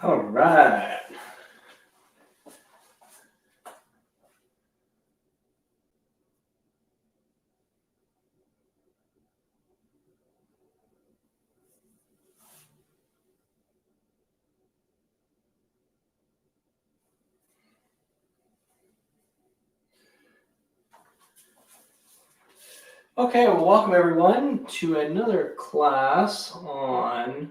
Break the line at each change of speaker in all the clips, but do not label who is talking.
All right. Okay, well, welcome everyone to another class on,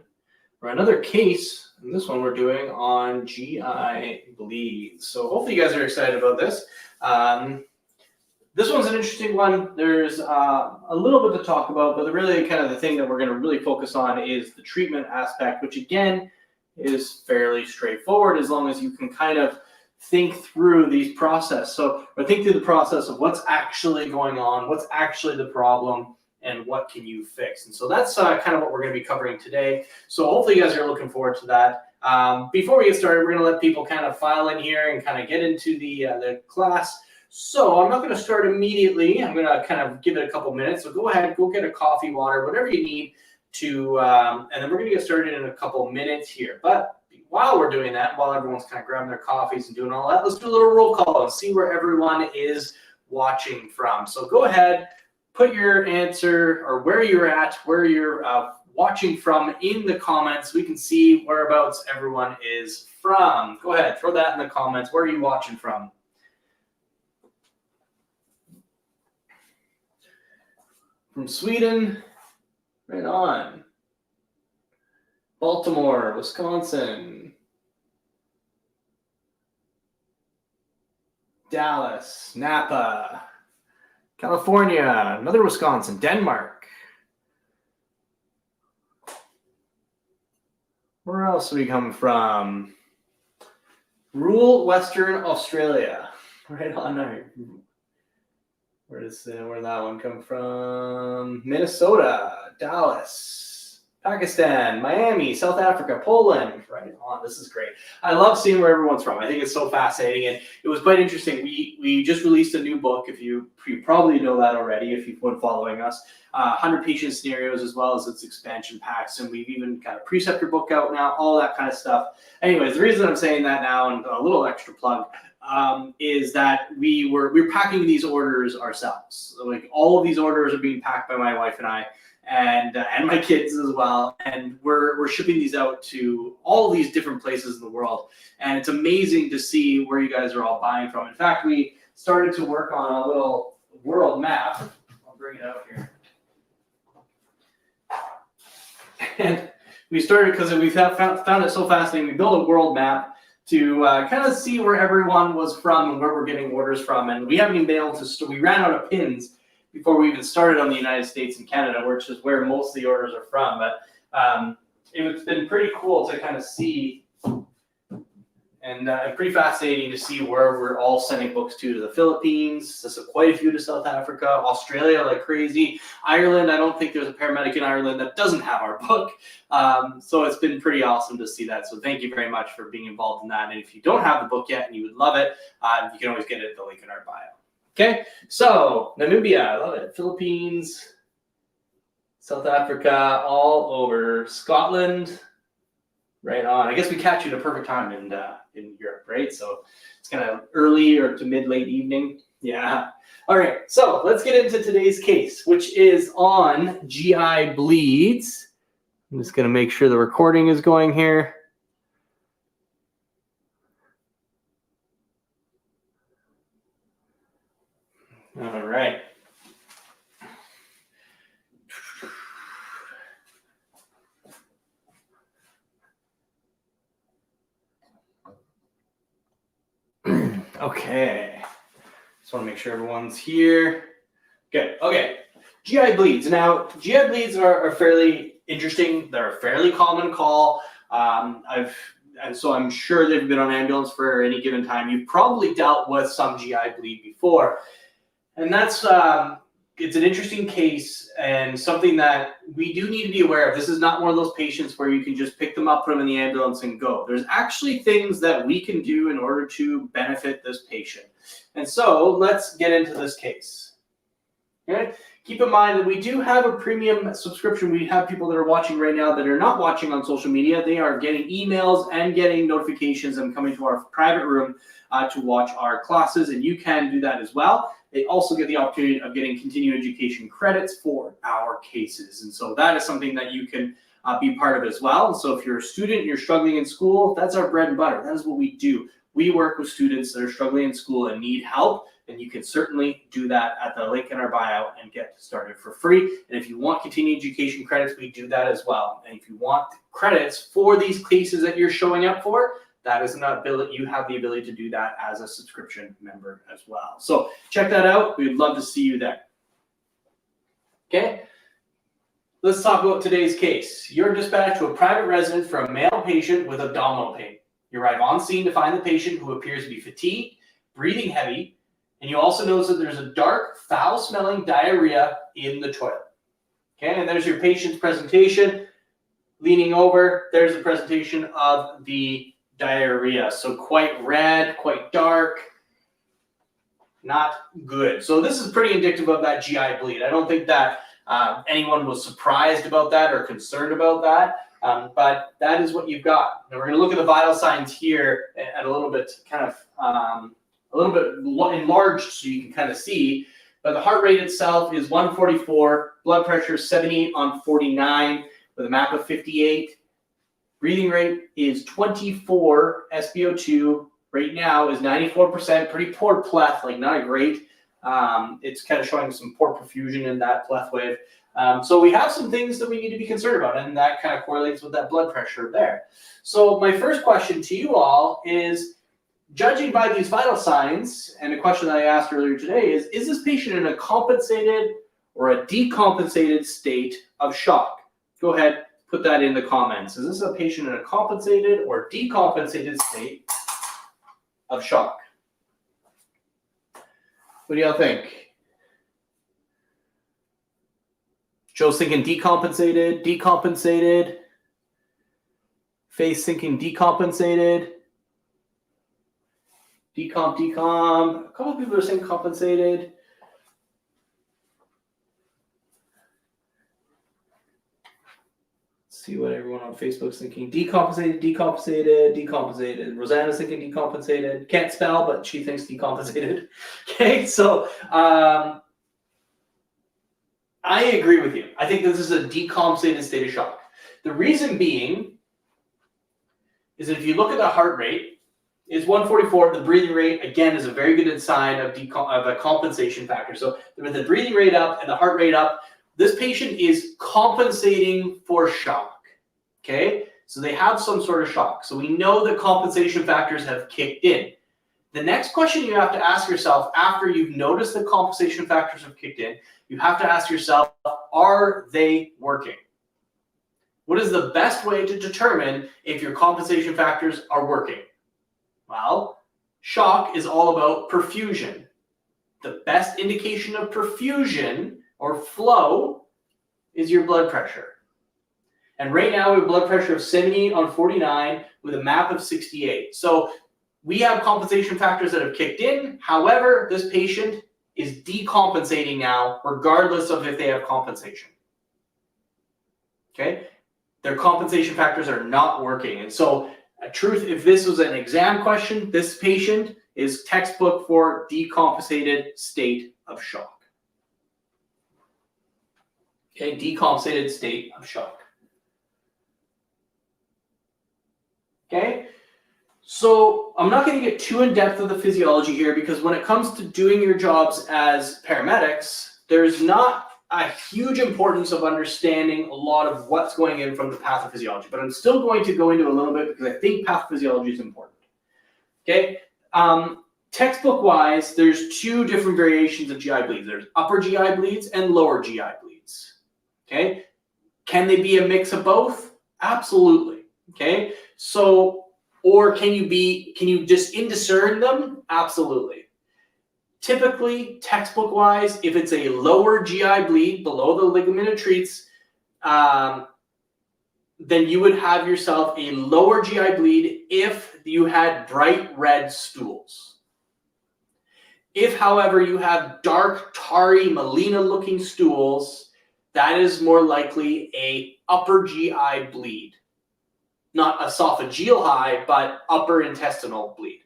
or another case. And this one we're doing on GI bleeds. So hopefully you guys are excited about this. This one's an interesting one. There's a little bit to talk about, but really kind of the thing that we're going to really focus on is the treatment aspect, which again is fairly straightforward as long as you can kind of think through these process. So, or think through the process of what's actually going on, what's actually the problem, and what can you fix. And so that's kind of what we're going to be covering today. So hopefully you guys are looking forward to that. Before we get started, we're going to let people kind of file in here and kind of get into the class. So I'm not going to start immediately. I'm going to kind of give it a couple minutes. So go ahead, go get a coffee, water, whatever you need to, and then we're going to get started in a couple minutes here. But while we're doing that, while everyone's kind of grabbing their coffees and doing all that, let's do a little roll call and see where everyone is watching from. So go ahead, put your answer or where you're at, where you're watching from in the comments. We can see whereabouts everyone is from. Go ahead, throw that in the comments. Where are you watching from? From Sweden, right on. Baltimore, Wisconsin. Dallas, Napa, California, another Wisconsin, Denmark. Where else do we come from? Rural Western Australia. Right on there. Where that one come from? Minnesota, Dallas, Pakistan, Miami, South Africa, Poland. Right on. This is great. I love seeing where everyone's from. I think it's so fascinating, and it was quite interesting. We just released a new book. If you probably know that already, if you've been following us, 100 patient scenarios as well as its expansion packs, and we've even got a preceptor book out now. All that kind of stuff. Anyways, the reason I'm saying that now, and a little extra plug, is that we're packing these orders ourselves. Like all of these orders are being packed by my wife and I, and my kids as well. And we're shipping these out to all these different places in the world. And it's amazing to see where you guys are all buying from. In fact, we started to work on a little world map. I'll bring it out here. And we started because we found it so fascinating. We built a world map to kind of see where everyone was from and where we're getting orders from. And we haven't even been able to, we ran out of pins before we even started on the United States and Canada, which is where most of the orders are from. But it's been pretty cool to kind of see, and pretty fascinating to see where we're all sending books to the Philippines, so quite a few to South Africa, Australia like crazy, Ireland. I don't think there's a paramedic in Ireland that doesn't have our book. So it's been pretty awesome to see that. So thank you very much for being involved in that. And if you don't have the book yet and you would love it, you can always get it at the link in our bio. Okay, so Namibia, I love it. Philippines, South Africa, all over. Scotland, right on. I guess we catch you at a perfect time in Europe, right? So it's kind of early or to mid-late evening. Yeah. All right, so let's get into today's case, which is on GI bleeds. I'm just going to make sure the recording is going here. All right. Okay. Just want to make sure everyone's here. Good. Okay. GI bleeds. Now, GI bleeds are fairly interesting. They're a fairly common call. And so I'm sure they've been on ambulance for any given time. You've probably dealt with some GI bleed before. And that's, it's an interesting case and something that we do need to be aware of. This is not one of those patients where you can just pick them up, put them in the ambulance and go. There's actually things that we can do in order to benefit this patient. And so let's get into this case. Okay. Keep in mind that we do have a premium subscription. We have people that are watching right now that are not watching on social media. They are getting emails and getting notifications and coming to our private room to watch our classes, and you can do that as well. They also get the opportunity of getting continuing education credits for our cases, and so that is something that you can be part of as well. So if you're a student and you're struggling in school, that's our bread and butter. That is what we do. We work with students that are struggling in school and need help, and you can certainly do that at the link in our bio and get started for free. And if you want continuing education credits, we do that as well. And if you want credits for these cases that you're showing up for, that is an ability. You have the ability to do that as a subscription member as well. So check that out. We'd love to see you there. Okay. Let's talk about today's case. You're dispatched to a private residence for a male patient with abdominal pain. You arrive on scene to find the patient who appears to be fatigued, breathing heavy, and you also notice that there's a dark, foul-smelling diarrhea in the toilet. Okay, and there's your patient's presentation. Leaning over, there's the presentation of the diarrhea. So quite red, quite dark, not good. So this is pretty indicative of that GI bleed. I don't think that anyone was surprised about that or concerned about that. But that is what you've got. Now we're going to look at the vital signs here at a little bit kind of a little bit enlarged so you can kind of see. But the heart rate itself is 144, blood pressure 78 on 49 with a MAP of 58. Breathing rate is 24, SpO2 right now is 94%, pretty poor pleth, like not great. It's kind of showing some poor perfusion in that pleth wave. So we have some things that we need to be concerned about, and that kind of correlates with that blood pressure there. So my first question to you all is, judging by these vital signs, and a question that I asked earlier today is this patient in a compensated or a decompensated state of shock? Go ahead, put that in the comments. Is this a patient in a compensated or decompensated state of shock? What do y'all think? Joe's thinking decompensated, decompensated. Faith's thinking decompensated. Decomp. A couple of people are saying compensated. Let's see what everyone on Facebook's thinking. Decompensated. Rosanna's thinking decompensated. Can't spell, but she thinks decompensated. Okay, so I agree with you. I think this is a decompensated state of shock. The reason being is that if you look at the heart rate, it's 144. The breathing rate, again, is a very good sign of a compensation factor. So with the breathing rate up and the heart rate up, this patient is compensating for shock. Okay? So they have some sort of shock. So we know that compensation factors have kicked in. The next question you have to ask yourself after you've noticed that compensation factors have kicked in, you have to ask yourself, are they working? What is the best way to determine if your compensation factors are working? Well, shock is all about perfusion. The best indication of perfusion or flow is your blood pressure. And right now we have a blood pressure of 78 on 49 with a MAP of 68. So we have compensation factors that have kicked in. However, this patient is decompensating now, regardless of if they have compensation. Okay? Their compensation factors are not working. And so, if this was an exam question, this patient is textbook for decompensated state of shock. Okay, decompensated state of shock. Okay? So I'm not going to get too in depth of the physiology here because when it comes to doing your jobs as paramedics, there's not a huge importance of understanding a lot of what's going in from the pathophysiology, but I'm still going to go into a little bit because I think pathophysiology is important. Okay, textbook wise, there's two different variations of GI bleeds. There's upper GI bleeds and lower GI bleeds. Okay, can they be a mix of both? Absolutely. Okay, so or can you just indiscern them? Absolutely. Typically, textbook-wise, if it's a lower GI bleed below the ligament of treats, then you would have yourself a lower GI bleed if you had bright red stools. If, however, you have dark, tarry, melena-looking stools, that is more likely a upper GI bleed. Not esophageal high, but upper intestinal bleed.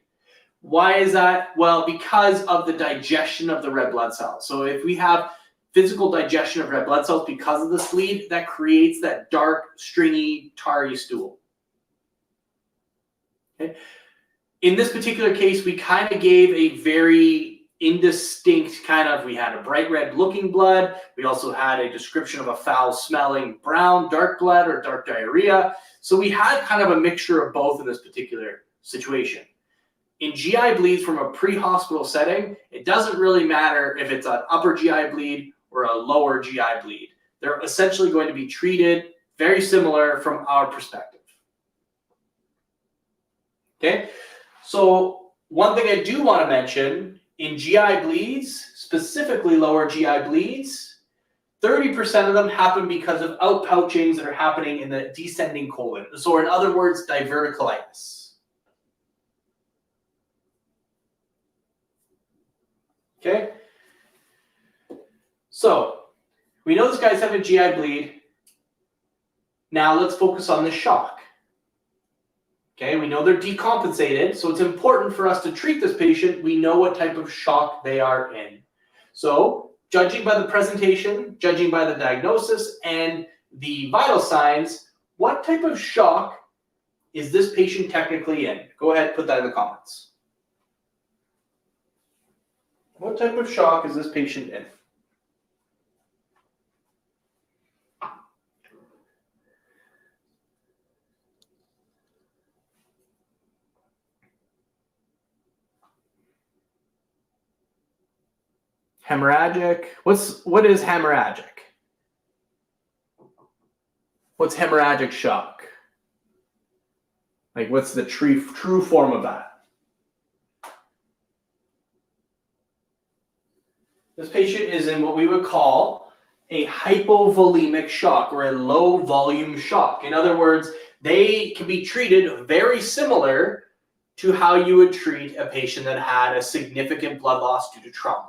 Why is that? Well, because of the digestion of the red blood cells. So if we have physical digestion of red blood cells because of this bleed, that creates that dark, stringy, tarry stool. Okay. In this particular case, we kind of gave a very indistinct kind of, we had a bright red looking blood. We also had a description of a foul smelling brown, dark blood or dark diarrhea. So we had kind of a mixture of both in this particular situation. In GI bleeds from a pre-hospital setting, it doesn't really matter if it's an upper GI bleed or a lower GI bleed. They're essentially going to be treated very similar from our perspective. Okay, so one thing I do want to mention, in GI bleeds, specifically lower GI bleeds, 30% of them happen because of outpouchings that are happening in the descending colon. So in other words, diverticulitis. Okay, so we know this guy's having a GI bleed. Now let's focus on the shock. Okay, we know they're decompensated, so it's important for us to treat this patient. We know what type of shock they are in. So judging by the presentation, judging by the diagnosis and the vital signs, what type of shock is this patient technically in? Go ahead, put that in the comments. What type of shock is this patient in? Hemorrhagic. What is hemorrhagic? What's hemorrhagic shock? Like, what's the true form of that? This patient is in what we would call a hypovolemic shock or a low volume shock. In other words, they can be treated very similar to how you would treat a patient that had a significant blood loss due to trauma.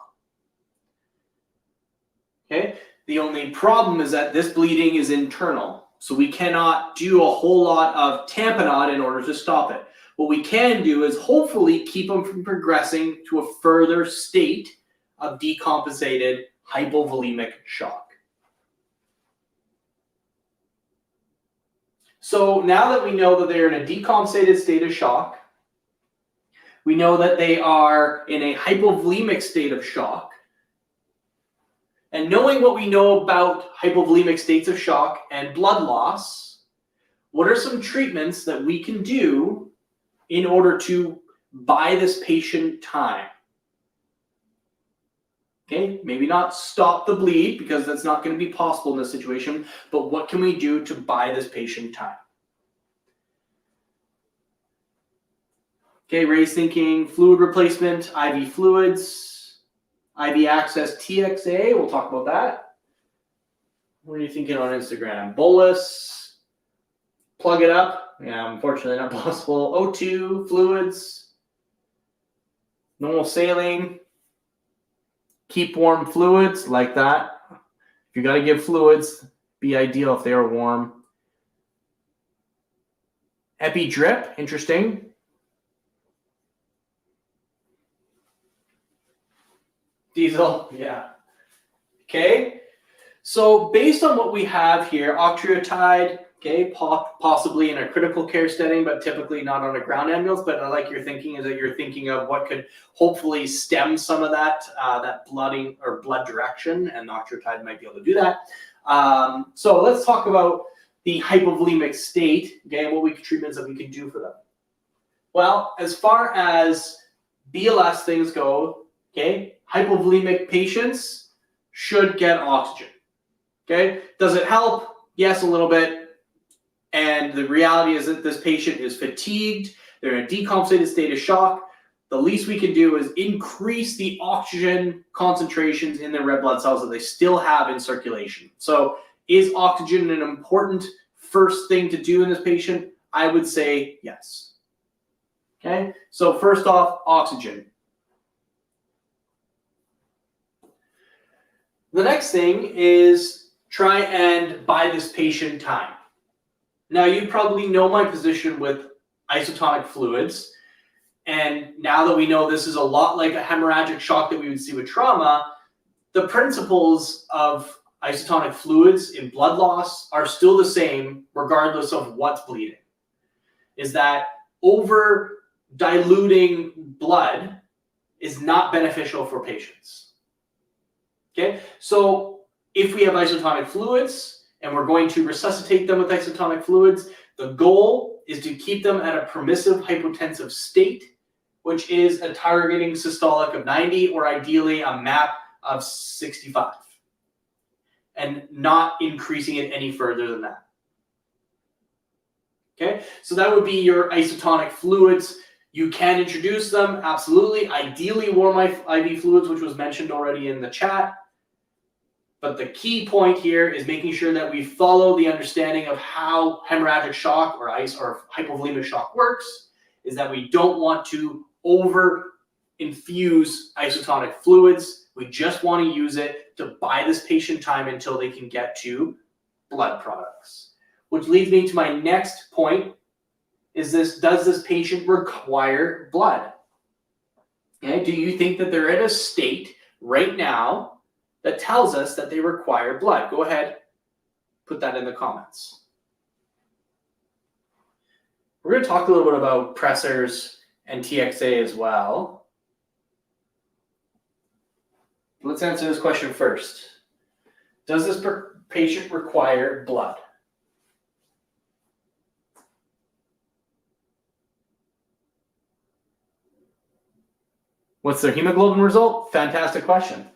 Okay? The only problem is that this bleeding is internal. So we cannot do a whole lot of tamponade in order to stop it. What we can do is hopefully keep them from progressing to a further state of decompensated hypovolemic shock. So now that we know that they're in a decompensated state of shock, we know that they are in a hypovolemic state of shock. And knowing what we know about hypovolemic states of shock and blood loss, what are some treatments that we can do in order to buy this patient time? Okay, maybe not stop the bleed because that's not going to be possible in this situation, but what can we do to buy this patient time? Okay, Ray's thinking fluid replacement, IV fluids, IV access TXA, we'll talk about that. What are you thinking on Instagram? Bolus, plug it up. Yeah, unfortunately not possible. O2, fluids, normal saline. Keep warm fluids, like that. If you got to give fluids, be ideal if they are warm. Epi drip, interesting. Diesel, yeah. Okay, so based on what we have here, octreotide, okay, possibly in a critical care setting, but typically not on a ground ambulance. But I like your thinking is that you're thinking of what could hopefully stem some of that that blooding or blood direction, and octreotide might be able to do that. So let's talk about the hypovolemic state, okay, what treatments that we can do for them. Well, as far as BLS things go, okay, hypovolemic patients should get oxygen. Okay, does it help? Yes, a little bit. And the reality is that this patient is fatigued. They're in a decompensated state of shock. The least we can do is increase the oxygen concentrations in their red blood cells that they still have in circulation. So is oxygen an important first thing to do in this patient? I would say yes. Okay, so first off, oxygen. The next thing is try and buy this patient time. Now, you probably know my position with isotonic fluids. And now that we know this is a lot like a hemorrhagic shock that we would see with trauma, the principles of isotonic fluids in blood loss are still the same regardless of what's bleeding. Is that over diluting blood is not beneficial for patients. Okay, so if we have isotonic fluids and we're going to resuscitate them with isotonic fluids, the goal is to keep them at a permissive hypotensive state, which is a targeting systolic of 90 or ideally a MAP of 65, and not increasing it any further than that. Okay, so that would be your isotonic fluids. You can introduce them, absolutely. Ideally, warm IV fluids, which was mentioned already in the chat. But the key point here is making sure that we follow the understanding of how hemorrhagic shock or hypovolemic shock works, is that we don't want to over infuse isotonic fluids. We just want to use it to buy this patient time until they can get to blood products. Which leads me to my next point, is does this patient require blood? Okay, do you think that they're at a state right now that tells us that they require blood? Go ahead, put that in the comments. We're going to talk a little bit about pressors and TXA as well. Let's answer this question first. Does this patient require blood? What's their hemoglobin result? Fantastic question.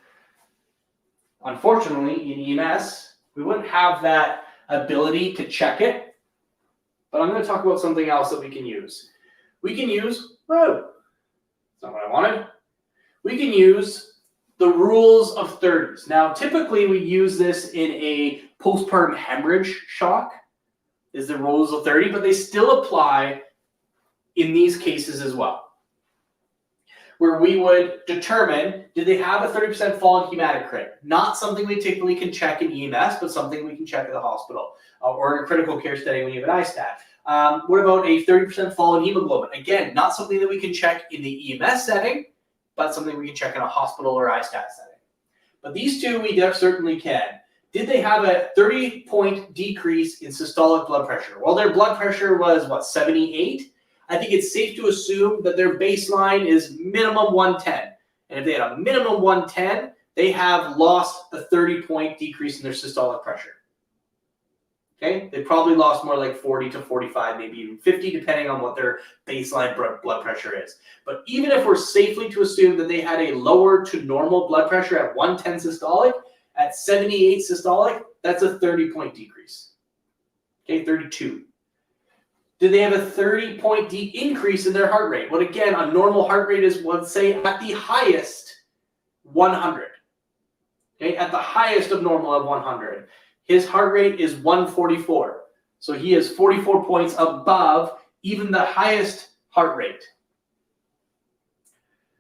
Unfortunately, in EMS, we wouldn't have that ability to check it, but I'm going to talk about something else that we can use. We can use, that's not what I wanted. We can use the rules of 30s. Now, typically we use this in a postpartum hemorrhage shock, is the rules of 30, but they still apply in these cases as well, where we would determine, did they have a 30% fall in hematocrit? Not something we typically can check in EMS, but something we can check at the hospital or in a critical care setting when you have an ISTAT. What about a 30% fall in hemoglobin? Again, not something that we can check in the EMS setting, but something we can check in a hospital or ISTAT setting. But these two we certainly can. Did they have a 30-point decrease in systolic blood pressure? Well, their blood pressure was, what, 78? I think it's safe to assume that their baseline is minimum 110. And if they had a minimum 110, they have lost a 30-point decrease in their systolic pressure. Okay? They probably lost more like 40 to 45, maybe even 50, depending on what their baseline blood pressure is. But even if we're safely to assume that they had a lower to normal blood pressure at 110 systolic, at 78 systolic, that's a 30-point decrease. Okay, 32. Did they have a 30-point increase in their heart rate? Well, again, a normal heart rate is, let's say, at the highest, 100. Okay, at the highest of normal of 100. His heart rate is 144. So he is 44 points above even the highest heart rate.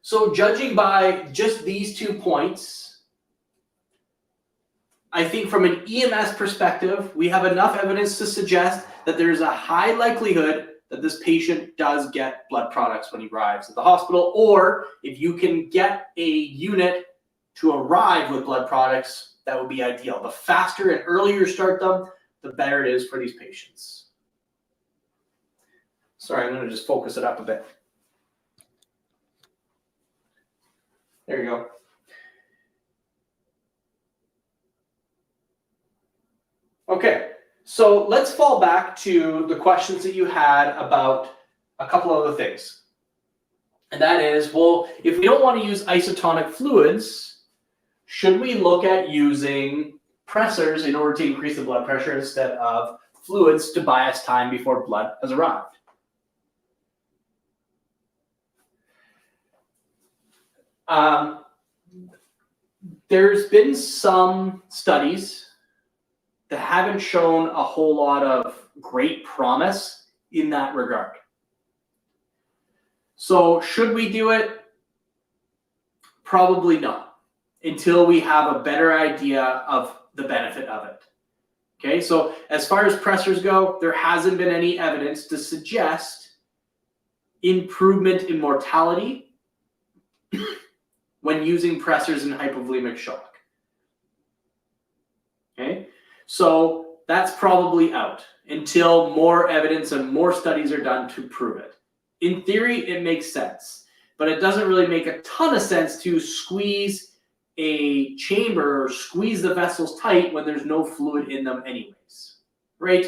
So judging by just these 2 points, I think from an EMS perspective, we have enough evidence to suggest that there's a high likelihood that this patient does get blood products when he arrives at the hospital, or if you can get a unit to arrive with blood products, that would be ideal. The faster and earlier you start them, the better it is for these patients. Sorry, I'm going to just focus it up a bit. There you go. Okay, so let's fall back to the questions that you had about a couple other things. And that is, well, if we don't want to use isotonic fluids, should we look at using pressors in order to increase the blood pressure instead of fluids to buy us time before blood has arrived? There's been some studies that haven't shown a whole lot of great promise in that regard. So should we do it? Probably not. until we have a better idea of the benefit of it. Okay, so as far as pressors go, there hasn't been any evidence to suggest improvement in mortality when using pressors in hypovolemic shock. Okay, so that's probably out until more evidence and more studies are done to prove it. In theory, it makes sense, but it doesn't really make a ton of sense to squeeze a chamber or squeeze the vessels tight when there's no fluid in them anyways, right?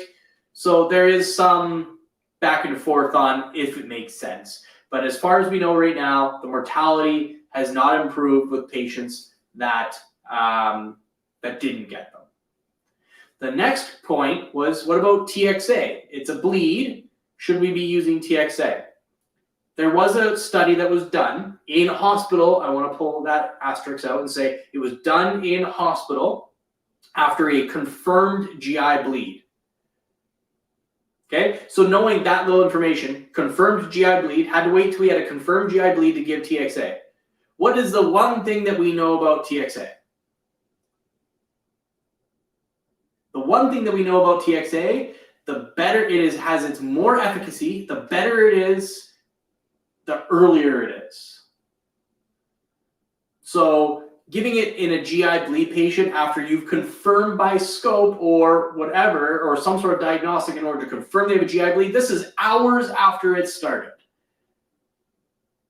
So there is some back and forth on if it makes sense. But as far as we know right now, the mortality has not improved with patients that, that didn't get them. The next point was, what about TXA? It's a bleed. Should we be using TXA? There was a study that was done in hospital. I want to pull that asterisk out and say it was done in hospital after a confirmed GI bleed. Okay, so knowing that little information, confirmed GI bleed, had to wait till we had a confirmed GI bleed to give TXA. What is the one thing that we know about TXA? The one thing that we know about TXA, the better it is, has its more efficacy, the better it is, the earlier it is. So giving it in a GI bleed patient after you've confirmed by scope or whatever, or some sort of diagnostic in order to confirm they have a GI bleed, this is hours after it started.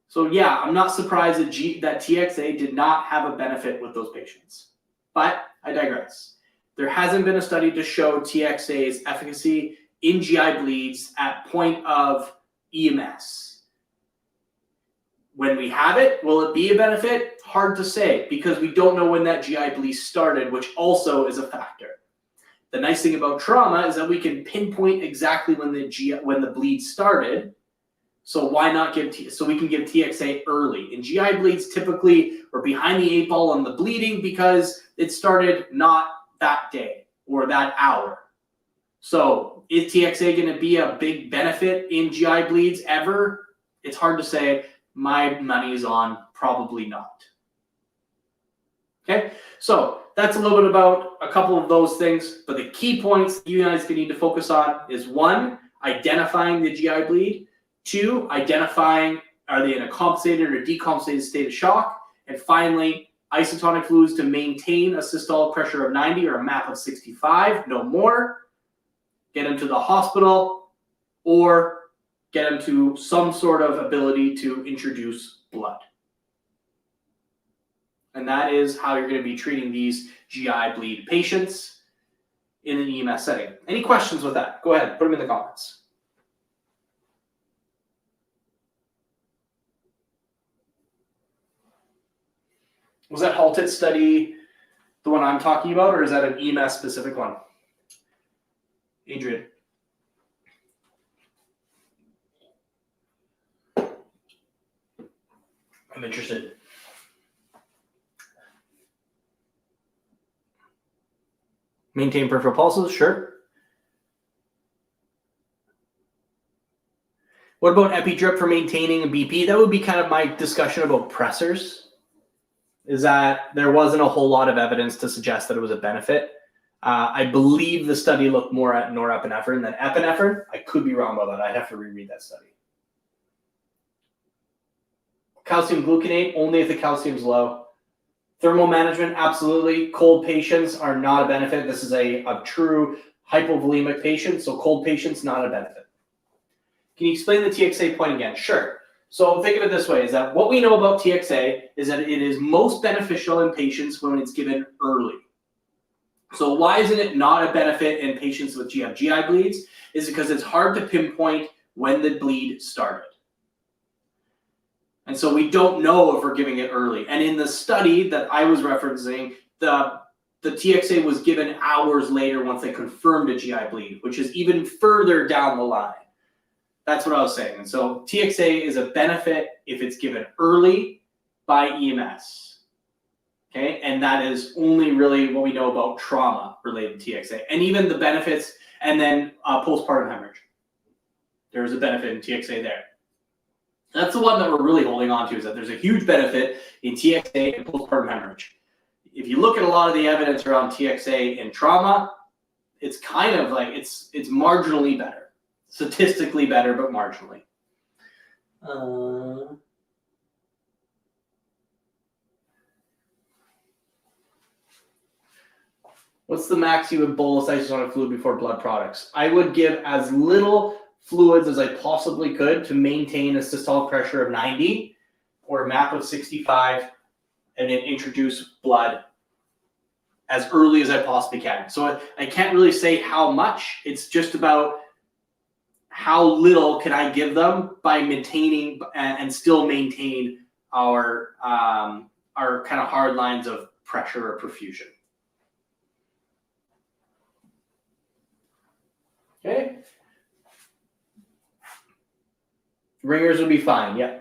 So yeah, I'm not surprised that TXA did not have a benefit with those patients. But I digress. There hasn't been a study to show TXA's efficacy in GI bleeds at point of EMS. When we have it, will it be a benefit? Hard to say, because we don't know when that GI bleed started, which also is a factor. The nice thing about trauma is that we can pinpoint exactly when the bleed started. So why not so we can give TXA early. In GI bleeds, typically we're behind the 8 ball on the bleeding because it started not that day or that hour. So is TXA going to be a big benefit in GI bleeds ever? It's hard to say. My money is on probably not. Okay, so that's a little bit about a couple of those things, but the key points you guys need to focus on is 1, identifying the GI bleed, 2, identifying are they in a compensated or decompensated state of shock, and finally, isotonic fluids to maintain a systolic pressure of 90 or a MAP of 65, no more. Get them to the hospital or get them to some sort of ability to introduce blood. And that is how you're going to be treating these GI bleed patients in an EMS setting. Any questions with that? Go ahead, put them in the comments. Was that halted study the one I'm talking about, or is that an EMS specific one? Adrian. I'm interested. Maintain peripheral pulses, sure. What about epi-drip for maintaining a BP? That would be kind of my discussion about pressors. Is that there wasn't a whole lot of evidence to suggest that it was a benefit. I believe the study looked more at norepinephrine than epinephrine. I could be wrong about that. I'd have to reread that study. Calcium gluconate, only if the calcium's low. Thermal management, absolutely. Cold patients are not a benefit. This is a true hypovolemic patient, so cold patients, not a benefit. Can you explain the TXA point again? Sure. So think of it this way, is that what we know about TXA is that it is most beneficial in patients when it's given early. So why isn't it not a benefit in patients with GI bleeds? Is because it's hard to pinpoint when the bleed started. And so we don't know if we're giving it early. And in the study that I was referencing, the TXA was given hours later once they confirmed a GI bleed, which is even further down the line. That's what I was saying. And so TXA is a benefit if it's given early by EMS. Okay, and that is only really what we know about trauma-related TXA. And even the benefits, and then postpartum hemorrhage. There's a benefit in TXA there. That's the one that we're really holding on to, is that there's a huge benefit in TXA and postpartum hemorrhage. if you look at a lot of the evidence around TXA in trauma, it's kind of like it's marginally better, statistically better, but marginally. What's the max you would bolus isotonic fluid before blood products? I would give as little fluids as I possibly could to maintain a systolic pressure of 90 or a MAP of 65, and then introduce blood as early as I possibly can. So I can't really say how much. It's just about how little can I give them by maintaining and still maintain our kind of hard lines of pressure or perfusion. Okay. Ringers would be fine, yeah.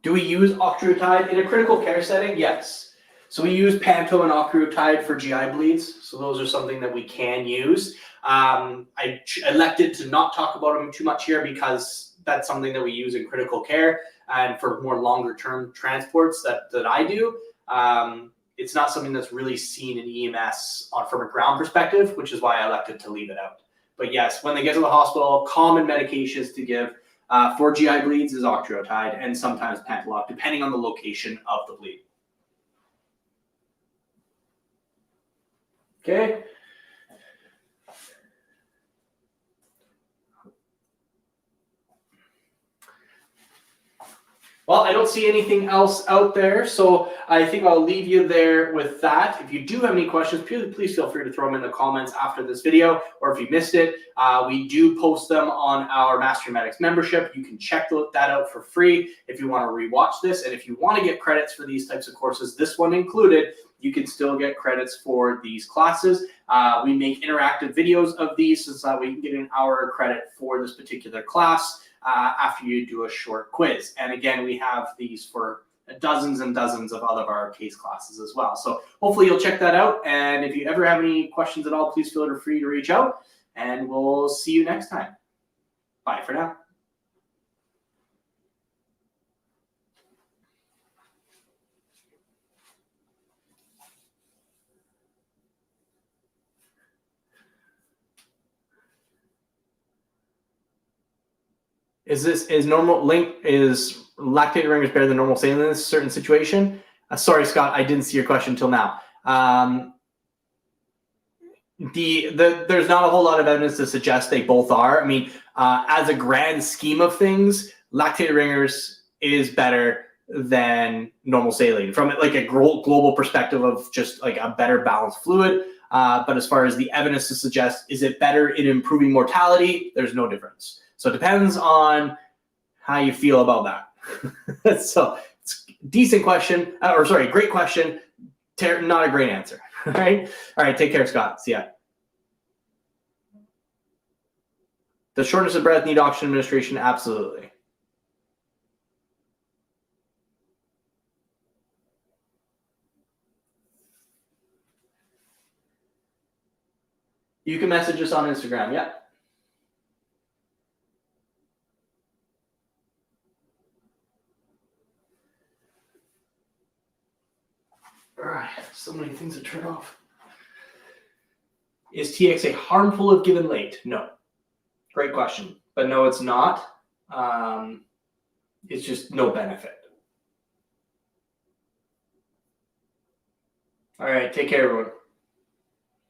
Do we use octreotide in a critical care setting? Yes. So we use panto and octreotide for GI bleeds. So those are something that we can use. I elected to not talk about them too much here because that's something that we use in critical care and for more longer term transports that I do. It's not something that's really seen in EMS from a ground perspective, which is why I elected to leave it out. But yes, when they get to the hospital, common medications to give for GI bleeds is octreotide and sometimes Pantoloc, depending on the location of the bleed. Okay. Well, I don't see anything else out there, so I think I'll leave you there with that. If you do have any questions, please feel free to throw them in the comments after this video, or if you missed it, we do post them on our Master Medics membership. You can check that out for free if you want to rewatch this, and if you want to get credits for these types of courses, this one included, you can still get credits for these classes. We make interactive videos of these so that we can get an hour credit for this particular class after you do a short quiz. And again, we have these for dozens and dozens of other of our case classes as well. So hopefully you'll check that out. And if you ever have any questions at all, please feel free to reach out, and we'll see you next time. Bye for now. Is lactated ringers better than normal saline in this certain situation? Sorry, Scott, I didn't see your question until now. There's not a whole lot of evidence to suggest they both are. I mean, as a grand scheme of things, lactated ringers is better than normal saline from like a global perspective of just like a better balanced fluid. But as far as the evidence to suggest, is it better in improving mortality? There's no difference. So it depends on how you feel about that. So it's a decent question, great question, not a great answer. All right, take care, Scott. See ya. Does shortness of breath need oxygen administration? Absolutely. You can message us on Instagram, yeah. All right, so many things to turn off. Is TXA harmful if given late? No. Great question, but no, it's not. It's just no benefit. All right, take care, everyone.